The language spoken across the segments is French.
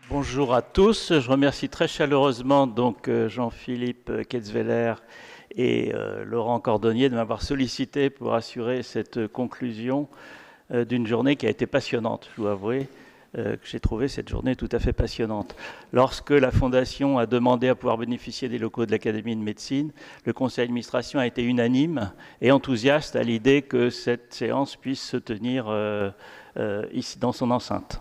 Bonjour à tous. Je remercie très chaleureusement donc Jean-Philippe Ketzweller et Laurent Cordonnier de m'avoir sollicité pour assurer cette conclusion d'une journée qui a été passionnante. Je dois avouer que j'ai trouvé cette journée tout à fait passionnante. Lorsque la Fondation a demandé à pouvoir bénéficier des locaux de l'Académie de médecine, le conseil d'administration a été unanime et enthousiaste à l'idée que cette séance puisse se tenir ici dans son enceinte.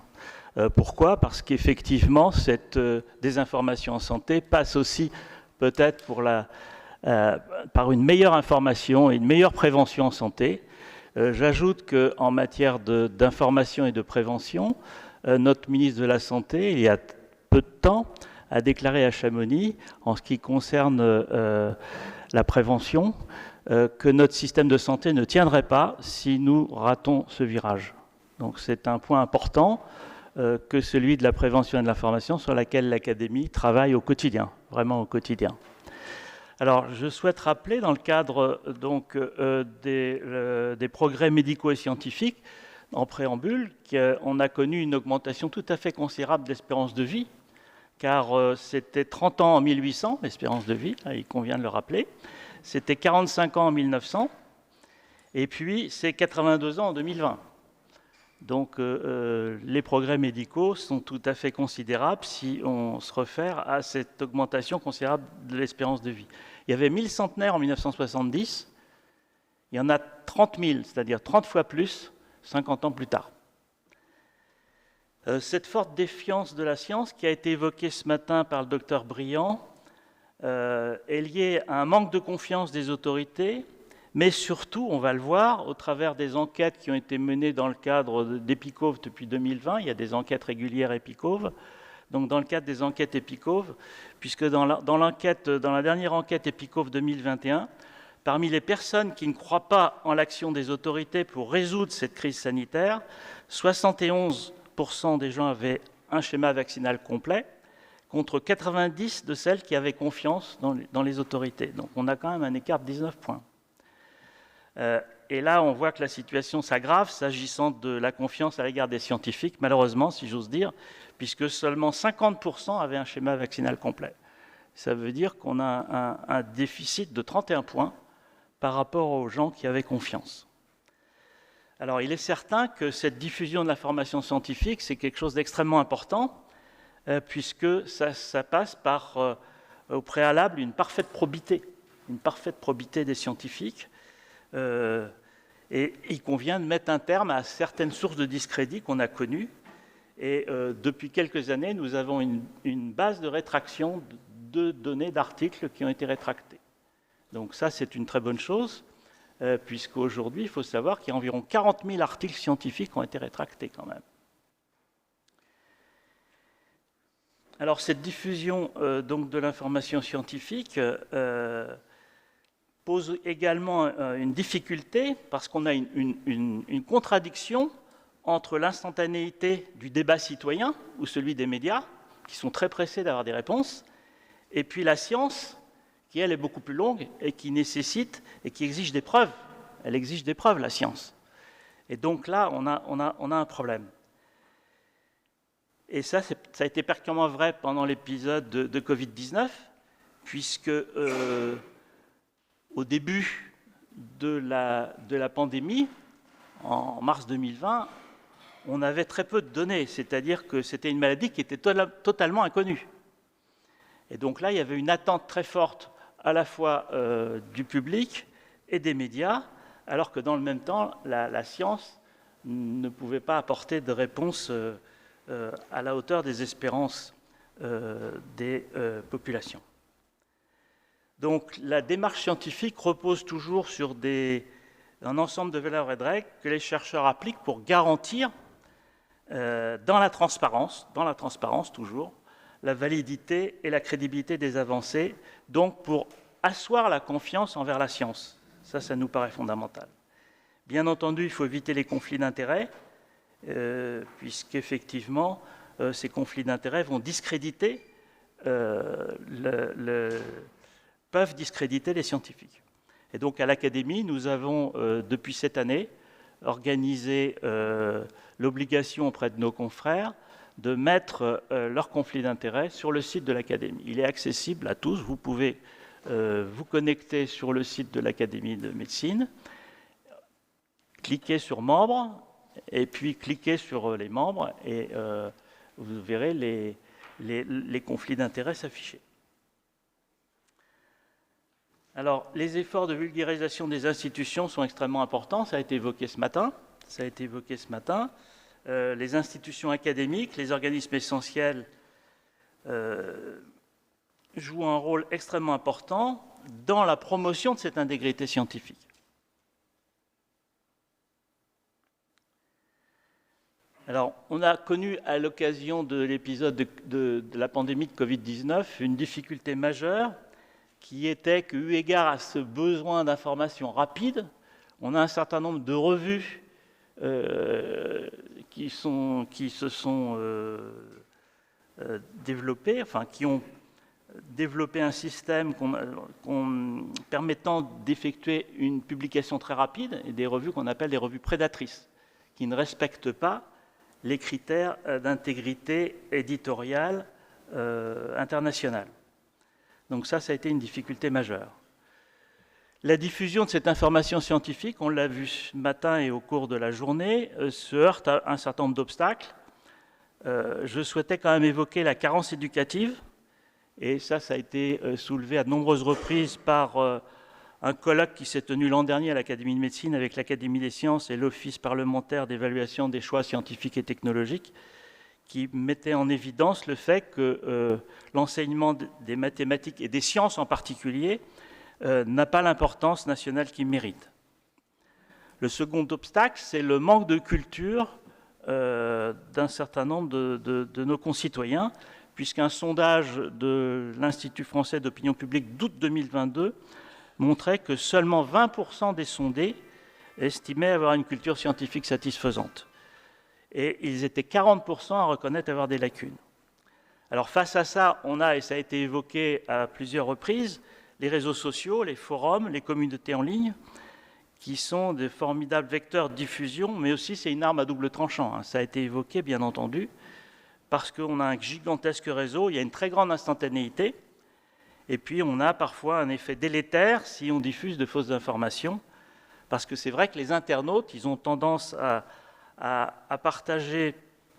Pourquoi? Parce qu'effectivement, cette désinformation en santé passe aussi peut-être par une meilleure information et une meilleure prévention en santé. J'ajoute qu'en matière d'information et de prévention, notre ministre de la Santé, il y a peu de temps, a déclaré à Chamonix, en ce qui concerne la prévention, que notre système de santé ne tiendrait pas si nous ratons ce virage. Donc c'est un point important que celui de la prévention et de l'information sur laquelle l'Académie travaille au quotidien, vraiment au quotidien. Alors, je souhaite rappeler, dans le cadre donc, des progrès médicaux et scientifiques, en préambule, qu'on a connu une augmentation tout à fait considérable de l'espérance de vie, car c'était 30 ans en 1800, l'espérance de vie, il convient de le rappeler, c'était 45 ans en 1900, et puis c'est 82 ans en 2020. Donc les progrès médicaux sont tout à fait considérables si on se réfère à cette augmentation considérable de l'espérance de vie. Il y avait 1000 centenaires en 1970, il y en a 30 000, c'est-à-dire 30 fois plus 50 ans plus tard. Cette forte défiance de la science qui a été évoquée ce matin par le docteur Briand est liée à un manque de confiance des autorités, mais surtout, on va le voir, au travers des enquêtes qui ont été menées dans le cadre d'EPICOV depuis 2020, il y a des enquêtes régulières EPICOV, donc dans le cadre des enquêtes EPICOV, puisque dans la dernière enquête EPICOV 2021, parmi les personnes qui ne croient pas en l'action des autorités pour résoudre cette crise sanitaire, 71% des gens avaient un schéma vaccinal complet, contre 90% de celles qui avaient confiance dans les autorités. Donc on a quand même un écart de 19 points. Et là, on voit que la situation s'aggrave s'agissant de la confiance à l'égard des scientifiques, malheureusement, si j'ose dire, puisque seulement 50% avaient un schéma vaccinal complet. Ça veut dire qu'on a un déficit de 31 points par rapport aux gens qui avaient confiance. Alors, il est certain que cette diffusion de l'information scientifique, c'est quelque chose d'extrêmement important, puisque ça passe par, au préalable, une parfaite probité des scientifiques. Et il convient de mettre un terme à certaines sources de discrédit qu'on a connues. Et depuis quelques années, nous avons une base de rétraction de données, d'articles qui ont été rétractés. Donc ça, c'est une très bonne chose, puisqu'aujourd'hui, il faut savoir qu'il y a environ 40 000 articles scientifiques qui ont été rétractés quand même. Alors cette diffusion donc de l'information scientifique pose également une difficulté parce qu'on a une contradiction entre l'instantanéité du débat citoyen ou celui des médias, qui sont très pressés d'avoir des réponses, et puis la science, qui elle est beaucoup plus longue et qui nécessite et qui exige des preuves. Elle exige des preuves, la science. Et donc là, on a un problème. Et ça a été particulièrement vrai pendant l'épisode de Covid-19, puisque au début de la pandémie, en mars 2020, on avait très peu de données, c'est-à-dire que c'était une maladie qui était totalement inconnue. Et donc là, il y avait une attente très forte à la fois du public et des médias, alors que dans le même temps, la science ne pouvait pas apporter de réponse à la hauteur des espérances des populations. Donc la démarche scientifique repose toujours sur un ensemble de valeurs et de règles que les chercheurs appliquent pour garantir, dans la transparence toujours, la validité et la crédibilité des avancées, donc pour asseoir la confiance envers la science. Ça nous paraît fondamental. Bien entendu, il faut éviter les conflits d'intérêts, puisqu'effectivement, ces conflits d'intérêts vont discréditer peuvent discréditer les scientifiques. Et donc à l'Académie, nous avons depuis cette année organisé l'obligation auprès de nos confrères de mettre leur conflit d'intérêts sur le site de l'Académie. Il est accessible à tous, vous pouvez vous connecter sur le site de l'Académie de médecine, cliquez sur membres, et puis cliquez sur les membres, et vous verrez les conflits d'intérêts s'afficher. Alors, les efforts de vulgarisation des institutions sont extrêmement importants, ça a été évoqué ce matin. Les institutions académiques, les organismes essentiels jouent un rôle extrêmement important dans la promotion de cette intégrité scientifique. Alors, on a connu à l'occasion de l'épisode de la pandémie de Covid-19 une difficulté majeure qui était que, eu égard à ce besoin d'information rapide, on a un certain nombre de revues qui se sont développées, enfin qui ont développé un système permettant d'effectuer une publication très rapide, et des revues qu'on appelle des revues prédatrices, qui ne respectent pas les critères d'intégrité éditoriale internationale. Donc ça a été une difficulté majeure. La diffusion de cette information scientifique, on l'a vu ce matin et au cours de la journée, se heurte à un certain nombre d'obstacles. Je souhaitais quand même évoquer la carence éducative, et ça a été soulevé à de nombreuses reprises par un colloque qui s'est tenu l'an dernier à l'Académie de médecine avec l'Académie des sciences et l'Office parlementaire d'évaluation des choix scientifiques et technologiques, qui mettait en évidence le fait que l'enseignement des mathématiques et des sciences en particulier n'a pas l'importance nationale qu'il mérite. Le second obstacle, c'est le manque de culture d'un certain nombre de nos concitoyens, puisqu'un sondage de l'Institut français d'opinion publique d'août 2022 montrait que seulement 20% des sondés estimaient avoir une culture scientifique satisfaisante. Et ils étaient 40% à reconnaître avoir des lacunes. Alors face à ça, on a, et ça a été évoqué à plusieurs reprises, les réseaux sociaux, les forums, les communautés en ligne, qui sont de formidables vecteurs de diffusion, mais aussi c'est une arme à double tranchant. Ça a été évoqué, bien entendu, parce qu'on a un gigantesque réseau, il y a une très grande instantanéité, et puis on a parfois un effet délétère si on diffuse de fausses informations, parce que c'est vrai que les internautes, ils ont tendance à partager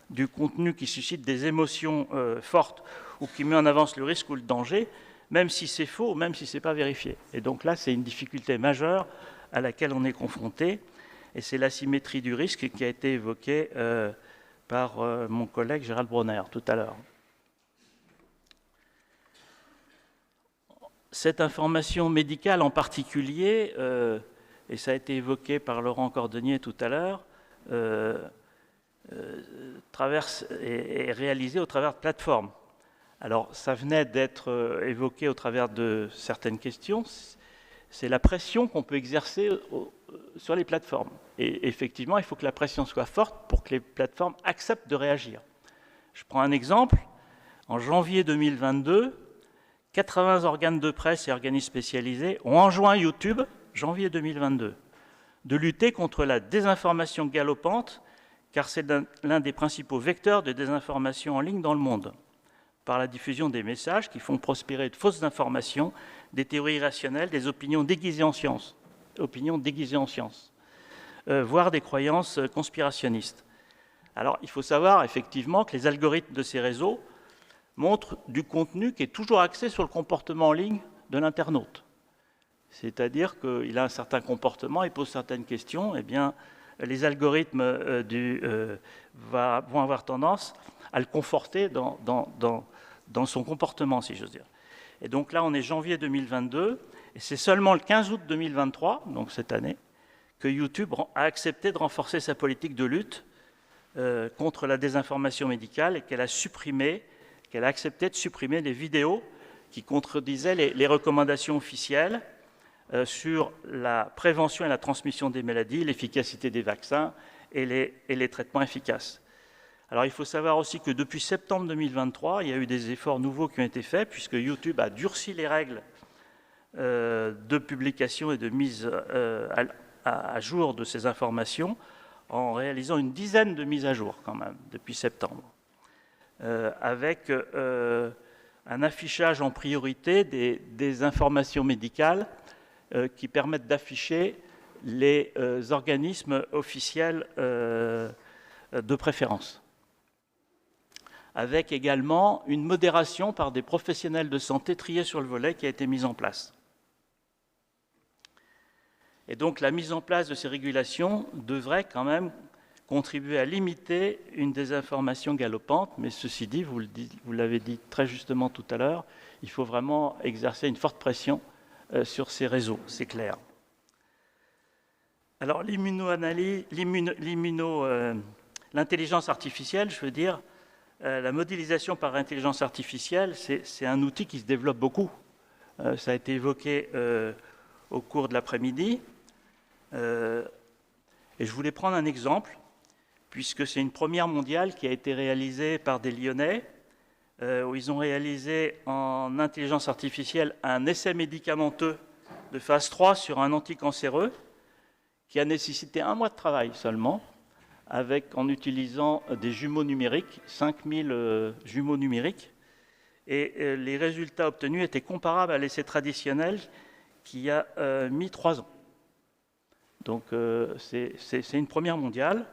du contenu qui suscite des émotions fortes ou qui met en avance le risque ou le danger, même si c'est faux, même si ce n'est pas vérifié. Et donc là, c'est une difficulté majeure à laquelle on est confronté, et c'est l'asymétrie du risque qui a été évoquée par mon collègue Gérald Bronner tout à l'heure. Cette information médicale en particulier, et ça a été évoqué par Laurent Cordonnier tout à l'heure, est réalisée au travers de plateformes. Alors, ça venait d'être évoqué au travers de certaines questions. C'est la pression qu'on peut exercer sur les plateformes. Et effectivement, il faut que la pression soit forte pour que les plateformes acceptent de réagir. Je prends un exemple. En janvier 2022, 80 organes de presse et organismes spécialisés ont enjoint YouTube, janvier 2022, de lutter contre la désinformation galopante, car c'est l'un des principaux vecteurs de désinformation en ligne dans le monde, par la diffusion des messages qui font prospérer de fausses informations, des théories irrationnelles, des opinions déguisées en science, voire des croyances conspirationnistes. Alors, il faut savoir effectivement que les algorithmes de ces réseaux montrent du contenu qui est toujours axé sur le comportement en ligne de l'internaute. C'est-à-dire qu'il a un certain comportement, il pose certaines questions, eh bien, les algorithmes vont avoir tendance à le conforter dans son comportement, si j'ose dire. Et donc là, on est janvier 2022, et c'est seulement le 15 août 2023, donc cette année, que YouTube a accepté de renforcer sa politique de lutte contre la désinformation médicale et qu'elle a accepté de supprimer les vidéos qui contredisaient les recommandations officielles sur la prévention et la transmission des maladies, l'efficacité des vaccins et les traitements efficaces. Alors il faut savoir aussi que depuis septembre 2023, il y a eu des efforts nouveaux qui ont été faits, puisque YouTube a durci les règles de publication et de mise à jour de ces informations, en réalisant une dizaine de mises à jour quand même, depuis septembre. avec un affichage en priorité des informations médicales qui permettent d'afficher les organismes officiels de préférence, avec également une modération par des professionnels de santé triés sur le volet qui a été mise en place. Et donc la mise en place de ces régulations devrait quand même contribuer à limiter une désinformation galopante, mais ceci dit, vous l'avez dit très justement tout à l'heure, il faut vraiment exercer une forte pression sur ces réseaux, c'est clair. Alors l'intelligence artificielle, je veux dire, la modélisation par intelligence artificielle, c'est un outil qui se développe beaucoup. Ça a été évoqué au cours de l'après-midi. Et je voulais prendre un exemple, puisque c'est une première mondiale qui a été réalisée par des Lyonnais, où ils ont réalisé en intelligence artificielle un essai médicamenteux de phase 3 sur un anticancéreux, qui a nécessité 1 mois de travail seulement, en utilisant des jumeaux numériques, 5000 jumeaux numériques. Et les résultats obtenus étaient comparables à l'essai traditionnel qui a mis 3 ans. Donc c'est une première mondiale,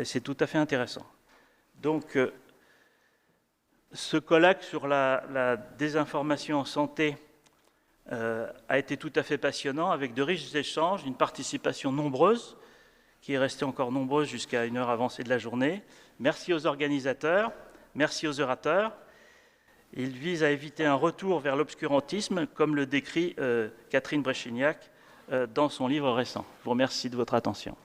c'est tout à fait intéressant. Donc ce colloque sur la désinformation en santé a été tout à fait passionnant, avec de riches échanges, une participation nombreuse, qui est restée encore nombreuse jusqu'à une heure avancée de la journée. Merci aux organisateurs, merci aux orateurs. Il vise à éviter un retour vers l'obscurantisme, comme le décrit Catherine Bréchignac dans son livre récent. Je vous remercie de votre attention.